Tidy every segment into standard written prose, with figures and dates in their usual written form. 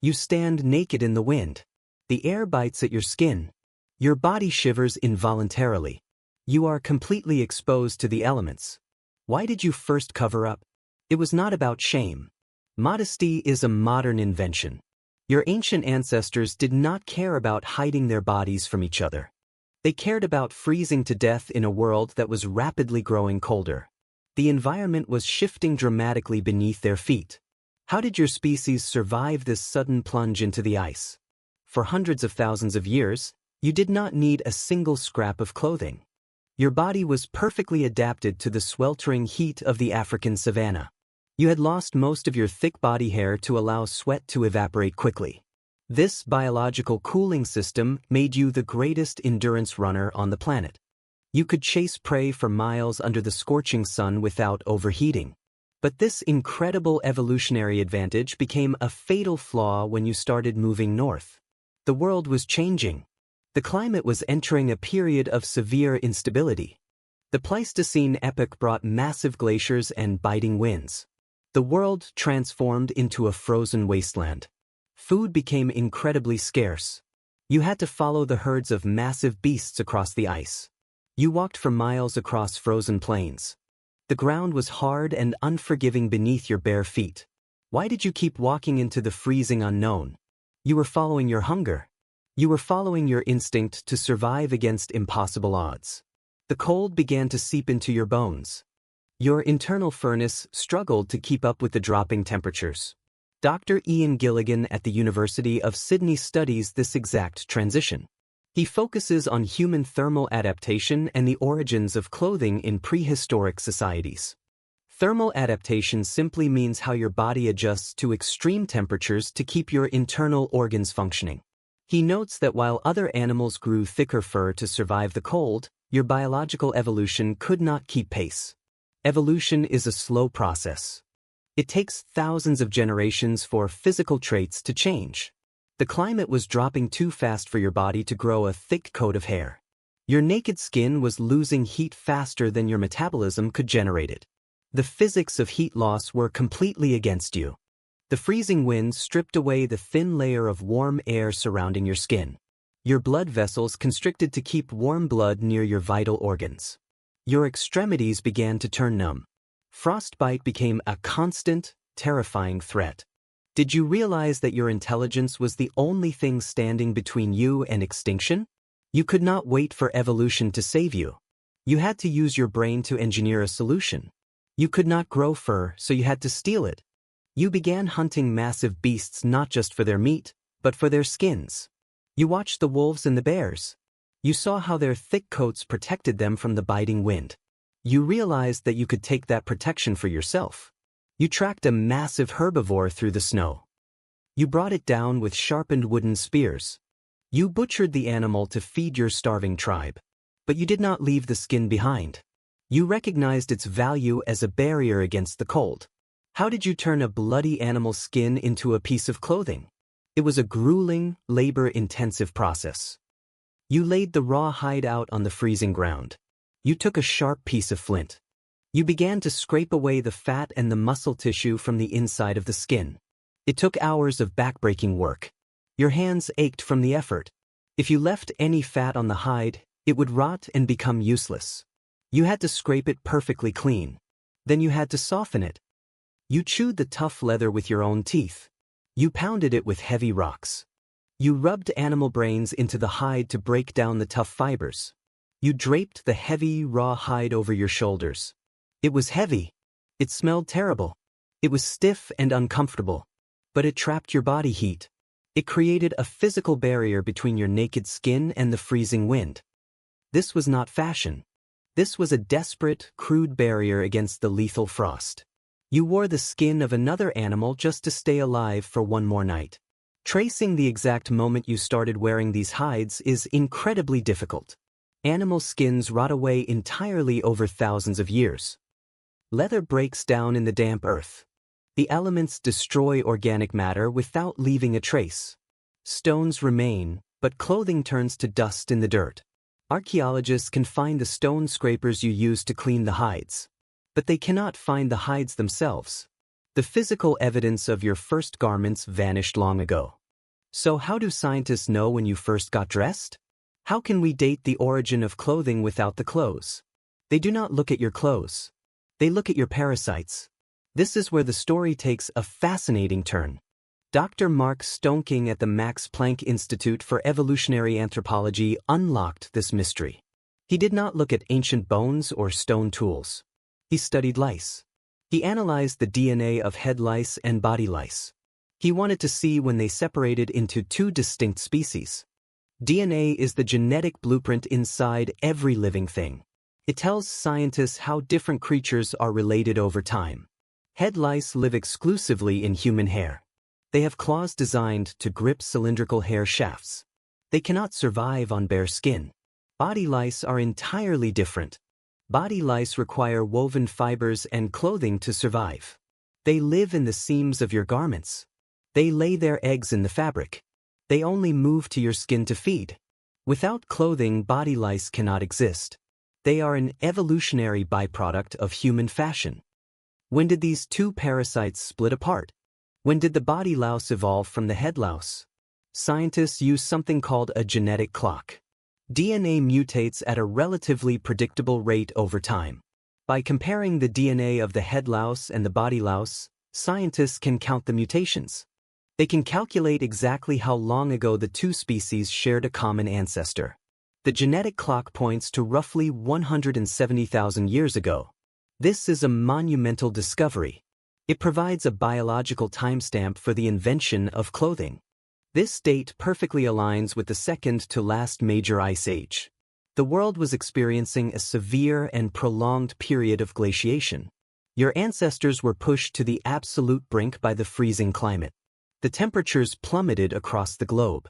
You stand naked in the wind. The air bites at your skin. Your body shivers involuntarily. You are completely exposed to the elements. Why did you first cover up? It was not about shame. Modesty is a modern invention. Your ancient ancestors did not care about hiding their bodies from each other. They cared about freezing to death in a world that was rapidly growing colder. The environment was shifting dramatically beneath their feet. How did your species survive this sudden plunge into the ice? For hundreds of thousands of years, you did not need a single scrap of clothing. Your body was perfectly adapted to the sweltering heat of the African savanna. You had lost most of your thick body hair to allow sweat to evaporate quickly. This biological cooling system made you the greatest endurance runner on the planet. You could chase prey for miles under the scorching sun without overheating. But this incredible evolutionary advantage became a fatal flaw when you started moving north. The world was changing. The climate was entering a period of severe instability. The Pleistocene epoch brought massive glaciers and biting winds. The world transformed into a frozen wasteland. Food became incredibly scarce. You had to follow the herds of massive beasts across the ice. You walked for miles across frozen plains. The ground was hard and unforgiving beneath your bare feet. Why did you keep walking into the freezing unknown? You were following your hunger. You were following your instinct to survive against impossible odds. The cold began to seep into your bones. Your internal furnace struggled to keep up with the dropping temperatures. Dr. Ian Gilligan at the University of Sydney studies this exact transition. He focuses on human thermal adaptation and the origins of clothing in prehistoric societies. Thermal adaptation simply means how your body adjusts to extreme temperatures to keep your internal organs functioning. He notes that while other animals grew thicker fur to survive the cold, your biological evolution could not keep pace. Evolution is a slow process. It takes thousands of generations for physical traits to change. The climate was dropping too fast for your body to grow a thick coat of hair. Your naked skin was losing heat faster than your metabolism could generate it. The physics of heat loss were completely against you. The freezing winds stripped away the thin layer of warm air surrounding your skin. Your blood vessels constricted to keep warm blood near your vital organs. Your extremities began to turn numb. Frostbite became a constant, terrifying threat. Did you realize that your intelligence was the only thing standing between you and extinction? You could not wait for evolution to save you. You had to use your brain to engineer a solution. You could not grow fur, so you had to steal it. You began hunting massive beasts not just for their meat, but for their skins. You watched the wolves and the bears. You saw how their thick coats protected them from the biting wind. You realized that you could take that protection for yourself. You tracked a massive herbivore through the snow. You brought it down with sharpened wooden spears. You butchered the animal to feed your starving tribe. But you did not leave the skin behind. You recognized its value as a barrier against the cold. How did you turn a bloody animal skin into a piece of clothing? It was a grueling, labor-intensive process. You laid the raw hide out on the freezing ground. You took a sharp piece of flint. You began to scrape away the fat and the muscle tissue from the inside of the skin. It took hours of backbreaking work. Your hands ached from the effort. If you left any fat on the hide, it would rot and become useless. You had to scrape it perfectly clean. Then you had to soften it. You chewed the tough leather with your own teeth. You pounded it with heavy rocks. You rubbed animal brains into the hide to break down the tough fibers. You draped the heavy, raw hide over your shoulders. It was heavy. It smelled terrible. It was stiff and uncomfortable. But it trapped your body heat. It created a physical barrier between your naked skin and the freezing wind. This was not fashion. This was a desperate, crude barrier against the lethal frost. You wore the skin of another animal just to stay alive for one more night. Tracing the exact moment you started wearing these hides is incredibly difficult. Animal skins rot away entirely over thousands of years. Leather breaks down in the damp earth. The elements destroy organic matter without leaving a trace. Stones remain, but clothing turns to dust in the dirt. Archaeologists can find the stone scrapers you used to clean the hides. But they cannot find the hides themselves. The physical evidence of your first garments vanished long ago. So how do scientists know when you first got dressed? How can we date the origin of clothing without the clothes? They do not look at your clothes. They look at your parasites. This is where the story takes a fascinating turn. Dr. Mark Stoneking at the Max Planck Institute for Evolutionary Anthropology unlocked this mystery. He did not look at ancient bones or stone tools. He studied lice. He analyzed the DNA of head lice and body lice. He wanted to see when they separated into two distinct species. DNA is the genetic blueprint inside every living thing. It tells scientists how different creatures are related over time. Head lice live exclusively in human hair. They have claws designed to grip cylindrical hair shafts. They cannot survive on bare skin. Body lice are entirely different. Body lice require woven fibers and clothing to survive. They live in the seams of your garments. They lay their eggs in the fabric. They only move to your skin to feed. Without clothing, body lice cannot exist. They are an evolutionary byproduct of human fashion. When did these two parasites split apart? When did the body louse evolve from the head louse? Scientists use something called a genetic clock. DNA mutates at a relatively predictable rate over time. By comparing the DNA of the head louse and the body louse, scientists can count the mutations. They can calculate exactly how long ago the two species shared a common ancestor. The genetic clock points to roughly 170,000 years ago. This is a monumental discovery. It provides a biological timestamp for the invention of clothing. This date perfectly aligns with the second to last major ice age. The world was experiencing a severe and prolonged period of glaciation. Your ancestors were pushed to the absolute brink by the freezing climate. The temperatures plummeted across the globe.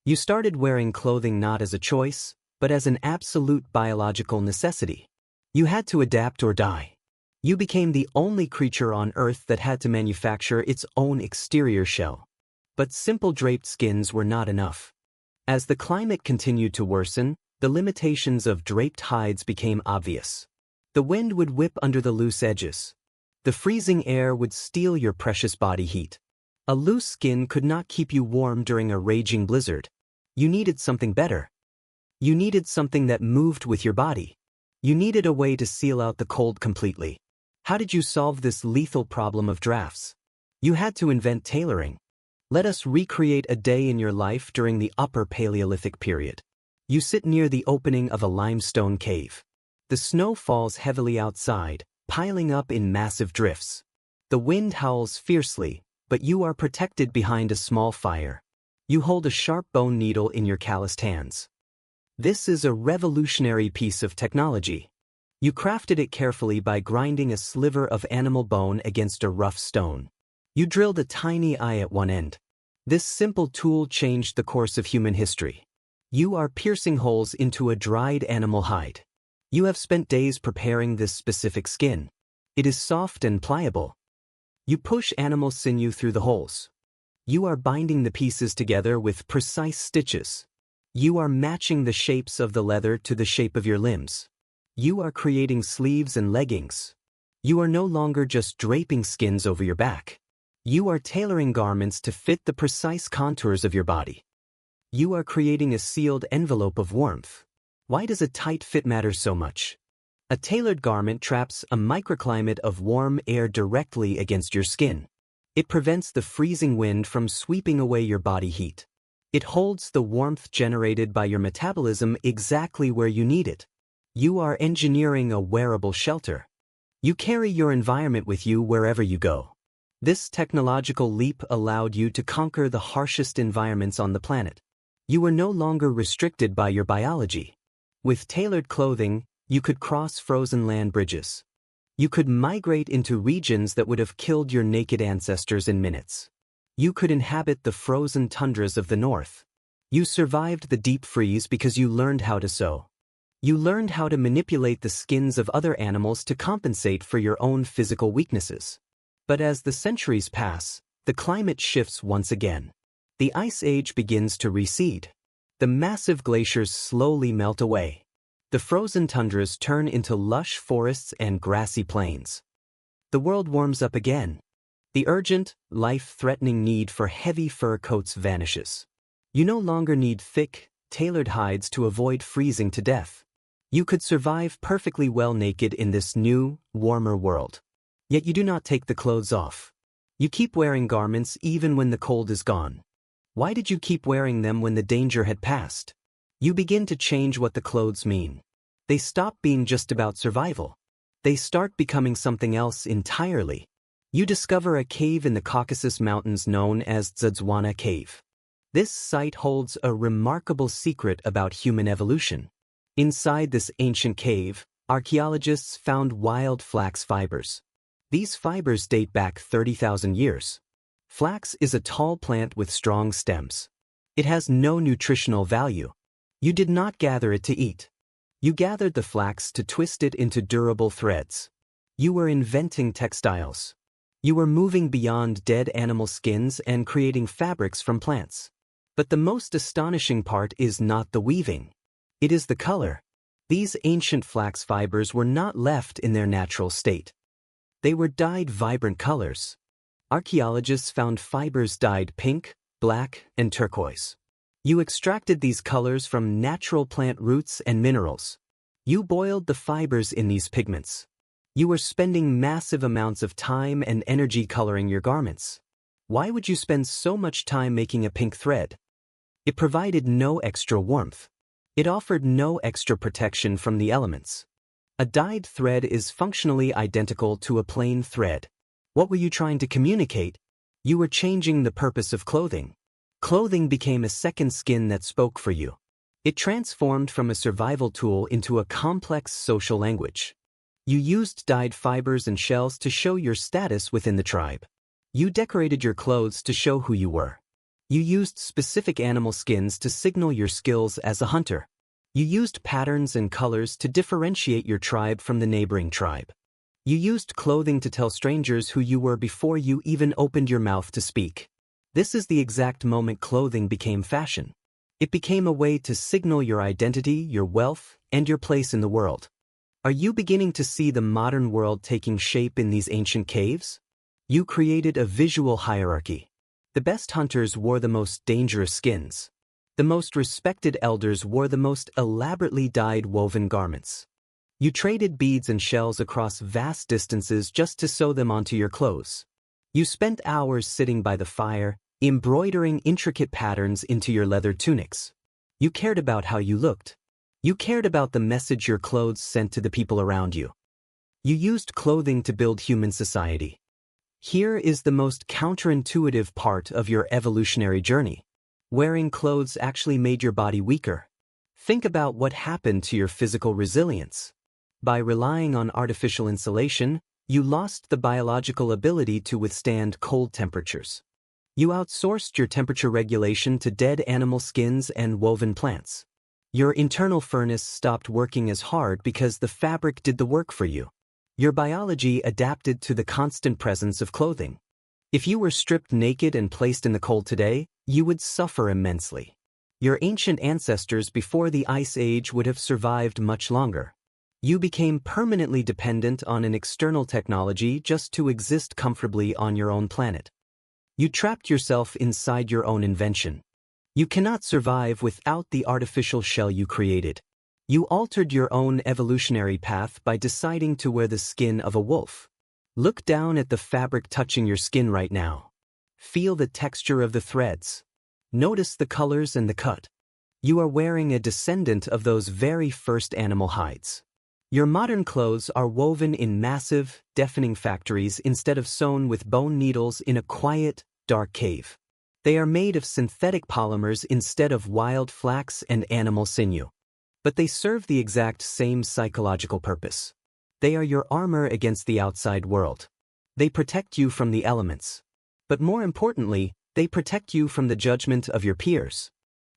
You started wearing clothing not as a choice, but as an absolute biological necessity. You had to adapt or die. You became the only creature on Earth that had to manufacture its own exterior shell. But simple draped skins were not enough. As the climate continued to worsen, the limitations of draped hides became obvious. The wind would whip under the loose edges. The freezing air would steal your precious body heat. A loose skin could not keep you warm during a raging blizzard. You needed something better. You needed something that moved with your body. You needed a way to seal out the cold completely. How did you solve this lethal problem of drafts? You had to invent tailoring. Let us recreate a day in your life during the Upper Paleolithic period. You sit near the opening of a limestone cave. The snow falls heavily outside, piling up in massive drifts. The wind howls fiercely, but you are protected behind a small fire. You hold a sharp bone needle in your calloused hands. This is a revolutionary piece of technology. You crafted it carefully by grinding a sliver of animal bone against a rough stone. You drilled a tiny eye at one end. This simple tool changed the course of human history. You are piercing holes into a dried animal hide. You have spent days preparing this specific skin. It is soft and pliable. You push animal sinew through the holes. You are binding the pieces together with precise stitches. You are matching the shapes of the leather to the shape of your limbs. You are creating sleeves and leggings. You are no longer just draping skins over your back. You are tailoring garments to fit the precise contours of your body. You are creating a sealed envelope of warmth. Why does a tight fit matter so much? A tailored garment traps a microclimate of warm air directly against your skin. It prevents the freezing wind from sweeping away your body heat. It holds the warmth generated by your metabolism exactly where you need it. You are engineering a wearable shelter. You carry your environment with you wherever you go. This technological leap allowed you to conquer the harshest environments on the planet. You were no longer restricted by your biology. With tailored clothing, you could cross frozen land bridges. You could migrate into regions that would have killed your naked ancestors in minutes. You could inhabit the frozen tundras of the north. You survived the deep freeze because you learned how to sew. You learned how to manipulate the skins of other animals to compensate for your own physical weaknesses. But as the centuries pass, the climate shifts once again. The ice age begins to recede. The massive glaciers slowly melt away. The frozen tundras turn into lush forests and grassy plains. The world warms up again. The urgent, life-threatening need for heavy fur coats vanishes. You no longer need thick, tailored hides to avoid freezing to death. You could survive perfectly well naked in this new, warmer world. Yet you do not take the clothes off. You keep wearing garments even when the cold is gone. Why did you keep wearing them when the danger had passed? You begin to change what the clothes mean. They stop being just about survival. They start becoming something else entirely. You discover a cave in the Caucasus Mountains known as Dzudzwana Cave. This site holds a remarkable secret about human evolution. Inside this ancient cave, archaeologists found wild flax fibers. These fibers date back 30,000 years. Flax is a tall plant with strong stems. It has no nutritional value. You did not gather it to eat. You gathered the flax to twist it into durable threads. You were inventing textiles. You were moving beyond dead animal skins and creating fabrics from plants. But the most astonishing part is not the weaving. It is the color. These ancient flax fibers were not left in their natural state. They were dyed vibrant colors. Archaeologists found fibers dyed pink, black, and turquoise. You extracted these colors from natural plant roots and minerals. You boiled the fibers in these pigments. You were spending massive amounts of time and energy coloring your garments. Why would you spend so much time making a pink thread? It provided no extra warmth. It offered no extra protection from the elements. A dyed thread is functionally identical to a plain thread. What were you trying to communicate? You were changing the purpose of clothing. Clothing became a second skin that spoke for you. It transformed from a survival tool into a complex social language. You used dyed fibers and shells to show your status within the tribe. You decorated your clothes to show who you were. You used specific animal skins to signal your skills as a hunter. You used patterns and colors to differentiate your tribe from the neighboring tribe. You used clothing to tell strangers who you were before you even opened your mouth to speak. This is the exact moment clothing became fashion. It became a way to signal your identity, your wealth, and your place in the world. Are you beginning to see the modern world taking shape in these ancient caves? You created a visual hierarchy. The best hunters wore the most dangerous skins. The most respected elders wore the most elaborately dyed woven garments. You traded beads and shells across vast distances just to sew them onto your clothes. You spent hours sitting by the fire, embroidering intricate patterns into your leather tunics. You cared about how you looked. You cared about the message your clothes sent to the people around you. You used clothing to build human society. Here is the most counterintuitive part of your evolutionary journey. Wearing clothes actually made your body weaker. Think about what happened to your physical resilience. By relying on artificial insulation, you lost the biological ability to withstand cold temperatures. You outsourced your temperature regulation to dead animal skins and woven plants. Your internal furnace stopped working as hard because the fabric did the work for you. Your biology adapted to the constant presence of clothing. If you were stripped naked and placed in the cold today, you would suffer immensely. Your ancient ancestors before the Ice Age would have survived much longer. You became permanently dependent on an external technology just to exist comfortably on your own planet. You trapped yourself inside your own invention. You cannot survive without the artificial shell you created. You altered your own evolutionary path by deciding to wear the skin of a wolf. Look down at the fabric touching your skin right now. Feel the texture of the threads. Notice the colors and the cut. You are wearing a descendant of those very first animal hides. Your modern clothes are woven in massive, deafening factories instead of sewn with bone needles in a quiet, dark cave. They are made of synthetic polymers instead of wild flax and animal sinew. But they serve the exact same psychological purpose. They are your armor against the outside world. They protect you from the elements. But more importantly, they protect you from the judgment of your peers.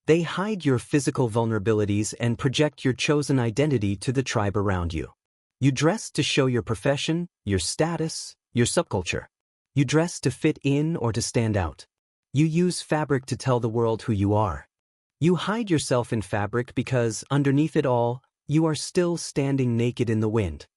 They hide your physical vulnerabilities and project your chosen identity to the tribe around you. You dress to show your profession, your status, your subculture. You dress to fit in or to stand out. You use fabric to tell the world who you are. You hide yourself in fabric because, underneath it all, you are still standing naked in the wind.